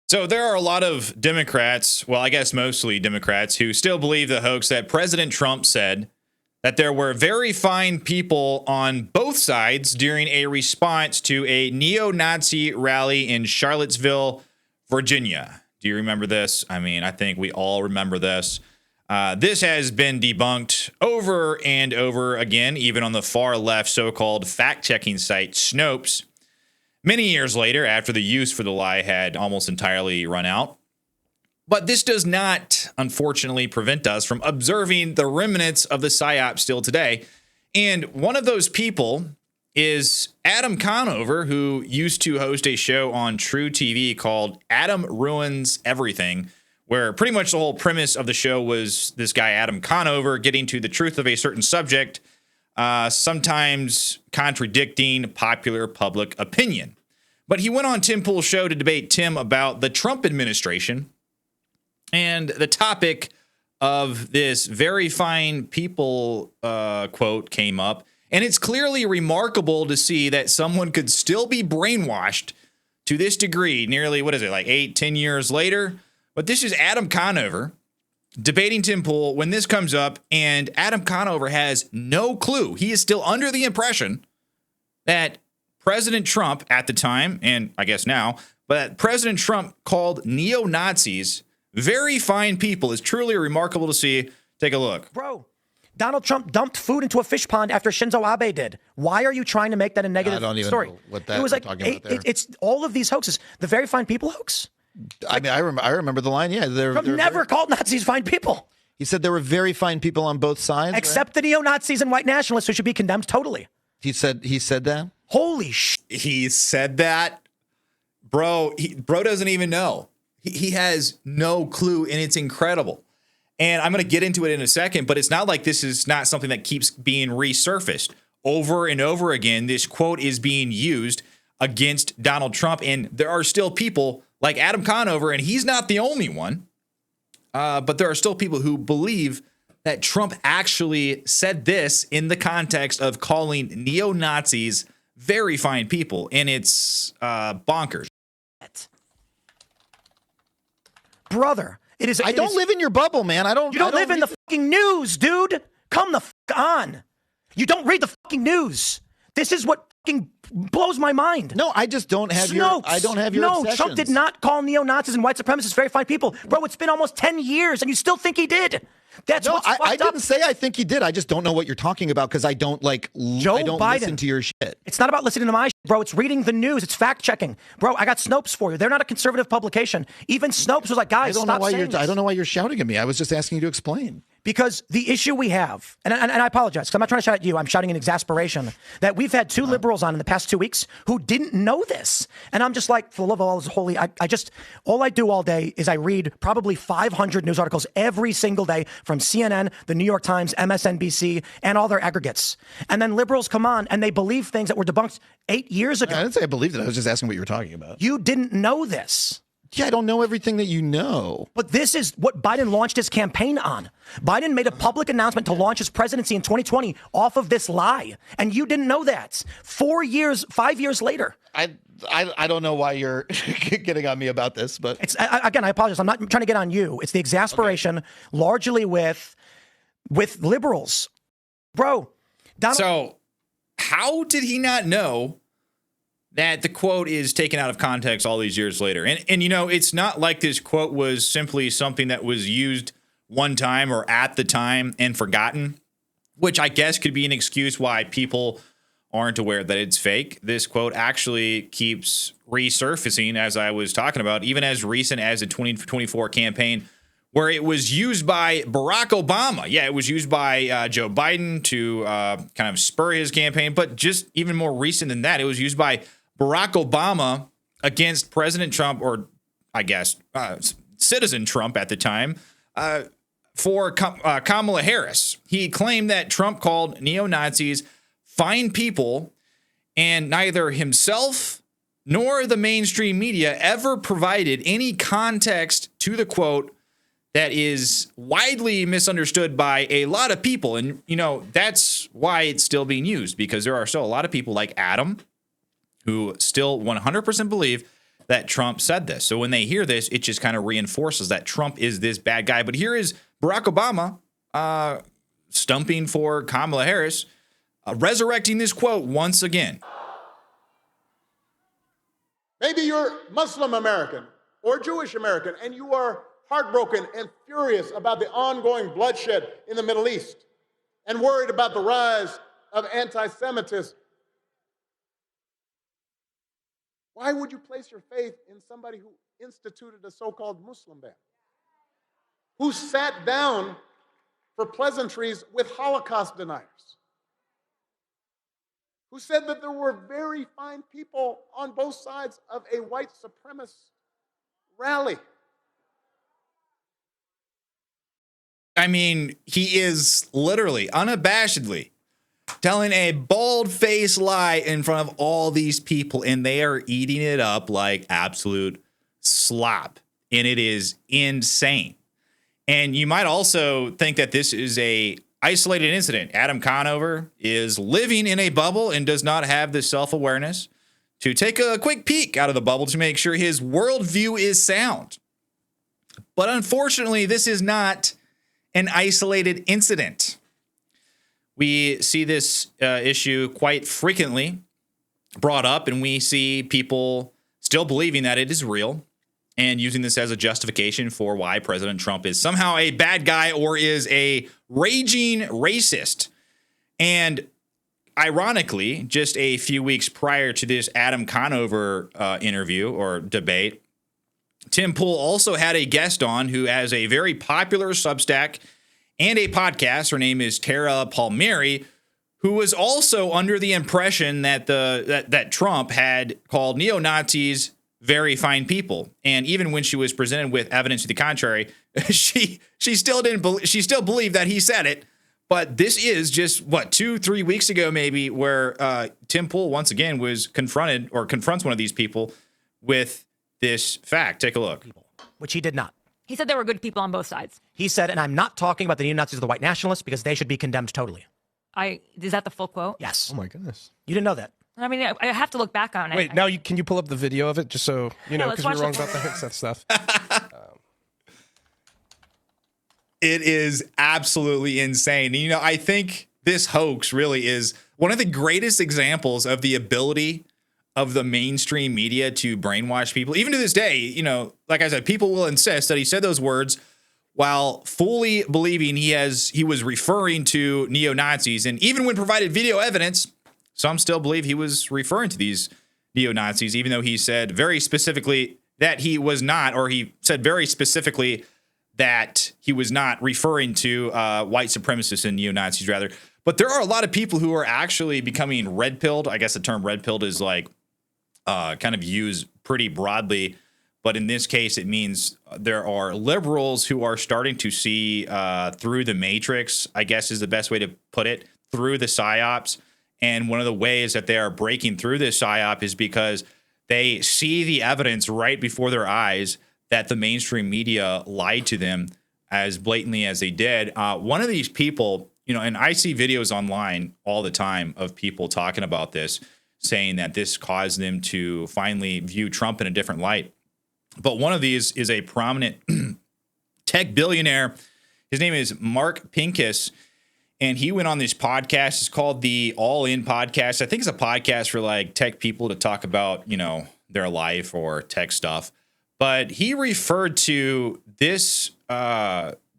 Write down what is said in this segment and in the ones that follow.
So there are a lot of Democrats, well, I guess mostly Democrats, who still believe the hoax that President Trump said that there were very fine people on both sides during a response to a neo-Nazi rally in Charlottesville, Virginia. Do you remember this? I mean, I think we all remember this. This has been debunked over and over again, even on the far left so-called fact-checking site Snopes. Many years later, after the use for the lie had almost entirely run out. But this does not, unfortunately, prevent us from observing the remnants of the PSYOP still today. And one of those people is Adam Conover, who used to host a show on True TV called Adam Ruins Everything, where pretty much the whole premise of the show was this guy, Adam Conover, getting to the truth of a certain subject, sometimes contradicting popular public opinion. But he went on Tim Pool's show to debate Tim about the Trump administration, and the topic of this very fine people quote came up. And it's clearly remarkable to see that someone could still be brainwashed to this degree, nearly, what is it, like 8-10 years later? But this is Adam Conover debating Tim Pool when this comes up, and Adam Conover has no clue. He is still under the impression that President Trump at the time, and I guess now, but President Trump called neo-Nazis very fine people. Is truly remarkable to see. Take a look. Bro, Donald Trump dumped food into a fish pond after Shinzo Abe did. Why are you trying to make that a negative story? I don't even know what that it was like talking about there. It's all of these hoaxes. The very fine people hoax. I mean, I remember the line. Yeah, Trump never called Nazis fine people. He said there were very fine people on both sides, except the neo-Nazis and white nationalists, who should be condemned totally. He said that. Holy shit! He said that, bro. Bro doesn't even know. He has no clue, and it's incredible. And I'm going to get into it in a second, but it's not like this is not something that keeps being resurfaced over and over again. This quote is being used against Donald Trump, and there are still people like Adam Conover, and he's not the only one, but there are still people who believe that Trump actually said this in the context of calling neo-Nazis very fine people, and it's bonkers. Brother, it is. I don't live in your bubble, man. I don't. You don't live in the fucking news, dude. Come the fuck on. You don't read the fucking news. This is what fucking blows my mind. No, I just don't have your. I don't have your. No, obsessions. Trump did not call neo-Nazis and white supremacists very fine people, bro. It's been almost 10 years, and you still think he did. That's no, what's fucked I up. didn't say I think he did. I just don't know what you're talking about because I don't like. I don't listen to your shit. It's not about listening to my shit, bro. It's reading the news. It's fact checking, bro. I got Snopes for you. They're not a conservative publication. Even Snopes was like, guys, stop saying this. I don't know why you're shouting at me. I was just asking you to explain. Because the issue we have, and I apologize, because I'm not trying to shout at you, I'm shouting in exasperation, that we've had two liberals on in the past 2 weeks who didn't know this. And I'm just like, for the love of all is holy, all I do all day is I read probably 500 news articles every single day from CNN, the New York Times, MSNBC, and all their aggregates. And then liberals come on and they believe things that were debunked 8 years ago. I didn't say I believed it. I was just asking what you were talking about. You didn't know this. Yeah, I don't know everything that you know. But this is what Biden launched his campaign on. Biden made a public announcement to launch his presidency in 2020 off of this lie. And you didn't know that. 5 years later. I don't know why you're getting on me about this, but again, I apologize. I'm not trying to get on you. It's the exasperation largely with liberals. Bro. So how did he not know that the quote is taken out of context all these years later? And you know, it's not like this quote was simply something that was used one time or at the time and forgotten, which I guess could be an excuse why people aren't aware that it's fake. This quote actually keeps resurfacing, as I was talking about, even as recent as the 2024 campaign, where it was used by Barack Obama. Yeah, it was used by Joe Biden to kind of spur his campaign, but just even more recent than that, it was used by Barack Obama against President Trump, or I guess citizen Trump at the time, for Kamala Harris. He claimed that Trump called neo-Nazis fine people, and neither himself nor the mainstream media ever provided any context to the quote that is widely misunderstood by a lot of people. And, you know, that's why it's still being used, because there are still a lot of people like Adam who still 100% believe that Trump said this. So when they hear this, it just kind of reinforces that Trump is this bad guy. But here is Barack Obama stumping for Kamala Harris, resurrecting this quote once again. Maybe you're Muslim American or Jewish American, and you are heartbroken and furious about the ongoing bloodshed in the Middle East and worried about the rise of anti-Semitism. Why would you place your faith in somebody who instituted a so-called Muslim ban, who sat down for pleasantries with Holocaust deniers, who said that there were very fine people on both sides of a white supremacist rally? I mean, he is literally, unabashedly telling a bald-faced lie in front of all these people, and they are eating it up like absolute slop. And it is insane. And you might also think that this is a isolated incident. Adam Conover is living in a bubble and does not have the self-awareness to take a quick peek out of the bubble to make sure his worldview is sound. But unfortunately, this is not an isolated incident. We see this issue quite frequently brought up, and we see people still believing that it is real and using this as a justification for why President Trump is somehow a bad guy or is a raging racist. And ironically, just a few weeks prior to this Adam Conover interview or debate, Tim Pool also had a guest on who has a very popular Substack and a podcast. Her name is Tara Palmieri, who was also under the impression that that Trump had called neo-Nazis very fine people. And even when she was presented with evidence to the contrary, she still believed that he said it. But this is just, 2-3 weeks ago, maybe, where Tim Pool once again was confronted or confronts one of these people with this fact. Take a look. Which he did not. He said there were good people on both sides. He said, and I'm not talking about the neo-Nazis or the white nationalists because they should be condemned totally. Is that the full quote? Yes. Oh my goodness. You didn't know that. I mean, I have to look back on it. Wait, now can you pull up the video of it just so you know, because we're wrong about that stuff. It is absolutely insane. You know, I think this hoax really is one of the greatest examples of the ability of the mainstream media to brainwash people. Even to this day, you know, like I said, people will insist that he said those words while fully believing he was referring to neo-Nazis. And even when provided video evidence, some still believe he was referring to these neo-Nazis, even though he said very specifically that he was not, or he said very specifically that he was not referring to white supremacists and neo-Nazis, rather. But there are a lot of people who are actually becoming red-pilled. I guess the term red-pilled is like kind of used pretty broadly. But in this case, it means there are liberals who are starting to see through the matrix, I guess is the best way to put it, through the psyops. And one of the ways that they are breaking through this psyop is because they see the evidence right before their eyes that the mainstream media lied to them as blatantly as they did. One of these people, you know, and I see videos online all the time of people talking about this, saying that this caused them to finally view Trump in a different light. But one of these is a prominent tech billionaire. His name is Mark Pincus, and he went on this podcast. It's called the All In Podcast. I think it's a podcast for like tech people to talk about, you know, their life or tech stuff. But he referred to this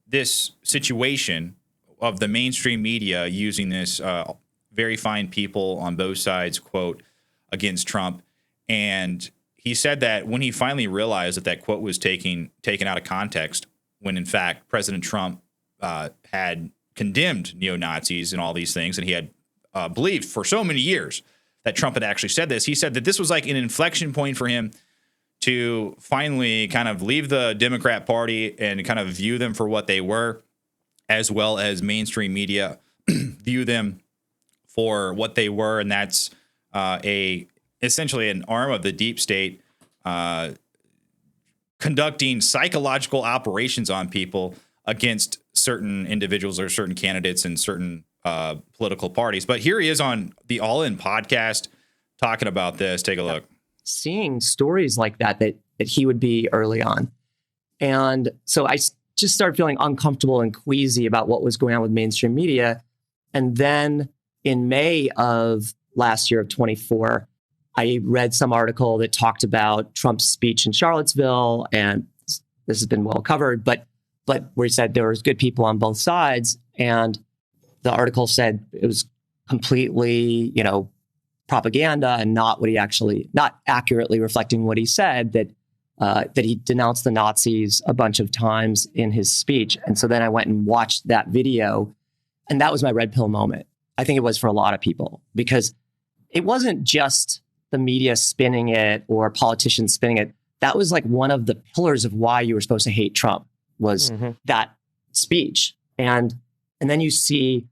this situation of the mainstream media using this very fine people on both sides quote against Trump. And he said that when he finally realized that that quote was taken out of context, when in fact President Trump had condemned neo-Nazis and all these things, and he had believed for so many years that Trump had actually said this, he said that this was like an inflection point for him to finally kind of leave the Democrat Party and kind of view them for what they were, as well as mainstream media view them for what they were. And that's essentially an arm of the deep state conducting psychological operations on people against certain individuals or certain candidates and certain political parties. But here he is on the All In Podcast talking about this. Take a look. seeing stories like that he would be early on. And so I just started feeling uncomfortable and queasy about what was going on with mainstream media. And then in May of last year of 24, I read some article that talked about Trump's speech in Charlottesville, and this has been well covered, but where he said there was good people on both sides. And the article said it was completely, propaganda and not accurately reflecting what he said, that he denounced the Nazis a bunch of times in his speech. And so then I went and watched that video, and that was my red pill moment. I think it was for a lot of people, because it wasn't just the media spinning it or politicians spinning it. That was like one of the pillars of why you were supposed to hate Trump, was that speech. And then you see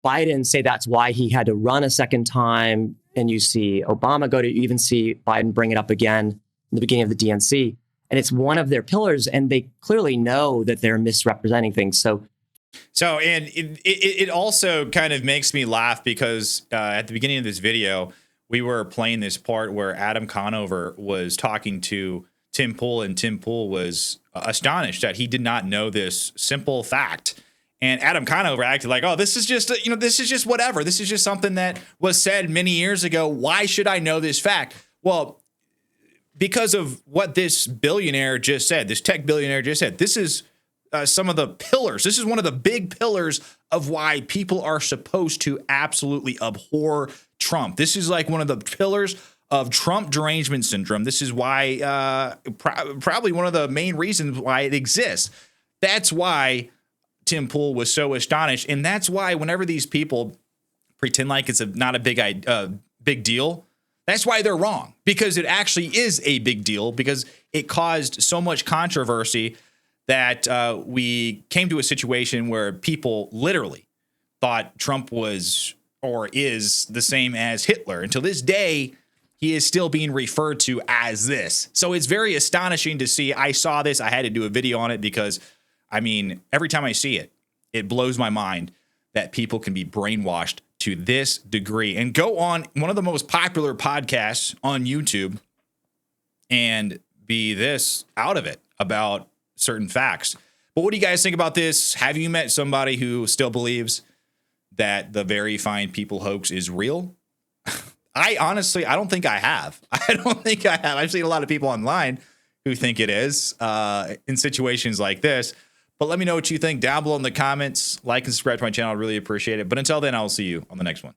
Biden say that's why he had to run a second time. And you see Obama you even see Biden bring it up again in the beginning of the DNC. And it's one of their pillars, and they clearly know that they're misrepresenting things. And it also kind of makes me laugh because at the beginning of this video, we were playing this part where Adam Conover was talking to Tim Pool, and Tim Pool was astonished that he did not know this simple fact. And Adam Conover acted like, oh, this is just, this is just whatever. This is just something that was said many years ago. Why should I know this fact? Well, because of what this billionaire just said, this tech billionaire just said, this is some of the pillars. This is one of the big pillars of why people are supposed to absolutely abhor Trump. This is like one of the pillars of Trump derangement syndrome. This is why, probably one of the main reasons why it exists. That's why Tim Pool was so astonished. And that's why whenever these people pretend like it's not a big deal, that's why they're wrong, because it actually is a big deal, because it caused so much controversy that we came to a situation where people literally thought Trump was or is the same as Hitler. Until this day, he is still being referred to as this. So it's very astonishing to see. I saw this. I had to do a video on it because, every time I see it, it blows my mind that people can be brainwashed to this degree and go on one of the most popular podcasts on YouTube and be this out of it about certain facts. But what do you guys think about this? Have you met somebody who still believes that the Very Fine People hoax is real? I don't think I have. I've seen a lot of people online who think it is in situations like this. But let me know what you think down below in the comments. Like and subscribe to my channel. I really appreciate it. But until then, I'll see you on the next one.